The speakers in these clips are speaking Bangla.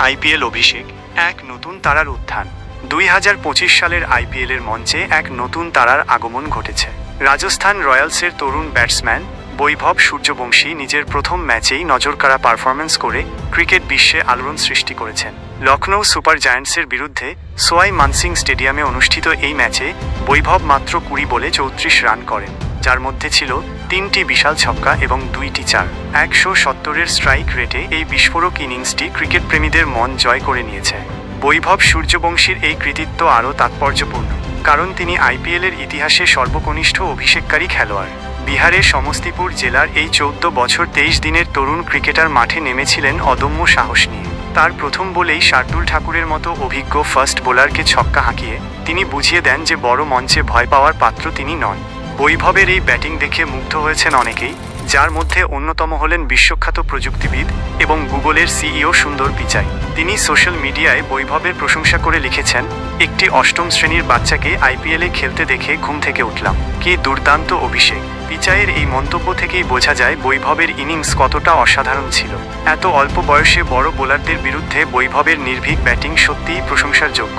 আইপিএল অভিষেক, এক নতুন তারার উত্থান। 2025 সালের আইপিএলের মঞ্চে এক নতুন তারার আগমন ঘটেছে। রাজস্থান রয়্যালসের তরুণ ব্যাটসম্যান বৈভব সূর্যবংশী নিজের প্রথম ম্যাচেই নজরকাড়া পারফরম্যান্স করে ক্রিকেট বিশ্বে আলোড়ন সৃষ্টি করেছেন। লখনৌ সুপার জায়ান্টসের বিরুদ্ধে সোয়াই মানসিং স্টেডিয়ামে অনুষ্ঠিত এই ম্যাচে বৈভব মাত্র 20 বলে 34 রান করেন, যার মধ্যে ছিল 3টি বিশাল ছক্কা এবং 2টি চার। 170-এর স্ট্রাইক রেটে এই বিস্ফোরক ইনিংসটি ক্রিকেট প্রেমীদের মন জয় করে নিয়েছে। বৈভব সূর্যবংশীর এই কৃতিত্ব আরও তাৎপর্যপূর্ণ, কারণ তিনি আইপিএলের ইতিহাসে সর্বকনিষ্ঠ অভিষেককারী খেলোয়াড়। বিহারের সমস্তিপুর জেলার এই 14 বছর 23 দিনের তরুণ ক্রিকেটার মাঠে নেমেছিলেন অদম্য সাহস নিয়ে। তার প্রথম বলেই শার্দুল ঠাকুরের মতো অভিজ্ঞ ফাস্ট বোলারকে ছক্কা হাঁকিয়ে তিনি বুঝিয়ে দেন যে বড় মঞ্চে ভয় পাওয়ার পাত্র তিনি নন। বৈভবের এই ব্যাটিং দেখে মুগ্ধ হয়েছেন অনেকেই, যার মধ্যে অন্যতম হলেন বিশ্বখ্যাত প্রযুক্তিবিদ এবং গুগলের সিইও সুন্দর পিচাই। তিনি সোশ্যাল মিডিয়ায় বৈভবের প্রশংসা করে লিখেছেন, একটি অষ্টম শ্রেণীর বাচ্চাকে আইপিএলে খেলতে দেখে ঘুম থেকে উঠলাম, কি দুর্দান্ত অভিষেক। পিচাইয়ের এই মন্তব্য থেকেই বোঝা যায় বৈভবের ইনিংস কতটা অসাধারণ ছিল। এত অল্প বয়সে বড় বোলারদের বিরুদ্ধে বৈভবের নির্ভীক ব্যাটিং সত্যিই প্রশংসার যোগ্য।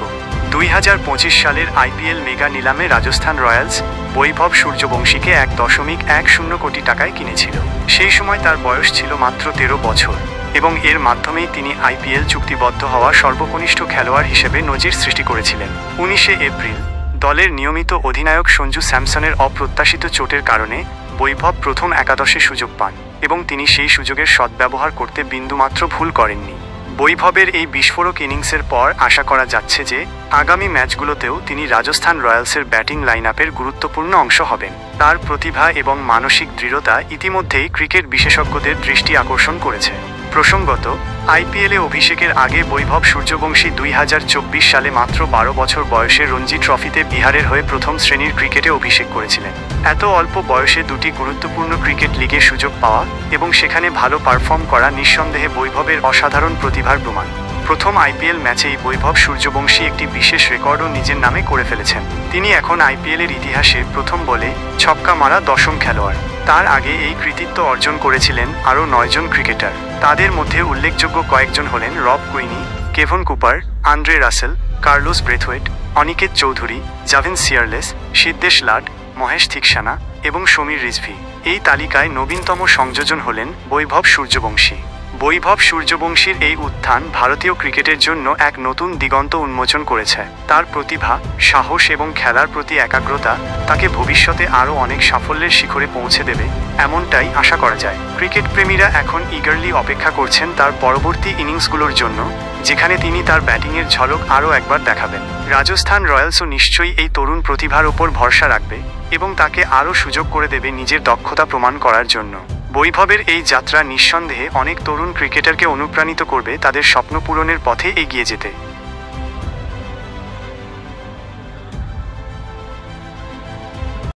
2025 সালের আইপিএল মেগা নিলামে রাজস্থান রয়্যালস বৈভব সূর্যবংশীকে 1.10 কোটি টাকায় কিনেছিল। সেই সময় তার বয়স ছিল মাত্র 13 বছর এবং এর মাধ্যমেই তিনি আইপিএল চুক্তিবদ্ধ হওয়া সর্বকনিষ্ঠ খেলোয়াড় হিসেবে নজির সৃষ্টি করেছিলেন। 19 এপ্রিল দলের নিয়মিত অধিনায়ক সঞ্জু স্যামসনের অপ্রত্যাশিত চোটের কারণে বৈভব প্রথম একাদশে সুযোগ পান এবং তিনি সেই সুযোগের সদ্ব্যবহার করতে বিন্দুমাত্র ভুল করেননি। বৈভবের এই বিস্ফোরক ইনিংসের পর আশা করা যাচ্ছে যে আগামী ম্যাচগুলোতেও তিনি রাজস্থান রয়্যালসের ব্যাটিং লাইনআপের গুরুত্বপূর্ণ অংশ হবেন। তার প্রতিভা এবং মানসিক দৃঢ়তা ইতিমধ্যেই ক্রিকেট বিশেষজ্ঞদের দৃষ্টি আকর্ষণ করেছে। প্রসঙ্গত, আইপিএলে অভিষেকের আগে বৈভব সূর্যবংশী 2024 সালে মাত্র 12 বছর বয়সে রঞ্জি ট্রফিতে বিহারের হয়ে প্রথম শ্রেণীর ক্রিকেটে অভিষেক করেছিলেন। এত অল্প বয়সে দুটি গুরুত্বপূর্ণ ক্রিকেট লিগে সুযোগ পাওয়া এবং সেখানে ভালো পারফর্ম করা নিঃসন্দেহে বৈভবের অসাধারণ প্রতিভার প্রমাণ। প্রথম আইপিএল ম্যাচেই বৈভব সূর্যবংশী একটি বিশেষ রেকর্ডও নিজের নামে করে ফেলেছেন। তিনি এখন আইপিএলের ইতিহাসে প্রথম বলে ছক্কা মারা 10ম খেলোয়াড়। তার আগে এই কৃতিত্ব অর্জন করেছিলেন আরও 9 জন ক্রিকেটার। তাদের মধ্যে উল্লেখযোগ্য কয়েকজন হলেন Rob Quiney, Kevon Cooper, Andre Russell, Carlos Brathwaite, Aniket Chaudhary, Javon Searles, Siddhesh Lad, Mahesh Theekshana এবং সমীর রিজভি। এই তালিকায় নবীনতম সংযোজন হলেন বৈভব সূর্যবংশী। বৈভব সূর্যবংশীর এই উত্থান ভারতীয় ক্রিকেটের জন্য এক নতুন দিগন্ত উন্মোচন করেছে। তার প্রতিভা, সাহস এবং খেলার প্রতি একাগ্রতা তাকে ভবিষ্যতে আরও অনেক সাফল্যের শিখরে পৌঁছে দেবে, এমনটাই আশা করা যায়। ক্রিকেট প্রেমীরা এখন ইগারলি অপেক্ষা করছেন তার পরবর্তী ইনিংসগুলোর জন্য, যেখানে তিনি তার ব্যাটিংয়ের ঝলক আরও একবার দেখাবেন। রাজস্থান রয়্যালসও নিশ্চয়ই এই তরুণ প্রতিভার ওপর ভরসা রাখবে এবং তাকে আরও সুযোগ করে দেবে নিজের দক্ষতা প্রমাণ করার জন্য। বৈভবের এই যাত্রা নিঃসন্দেহে অনেক তরুণ ক্রিকেটারকে অনুপ্রাণিত করবে তাদের স্বপ্ন পূরণের পথে এগিয়ে যেতে।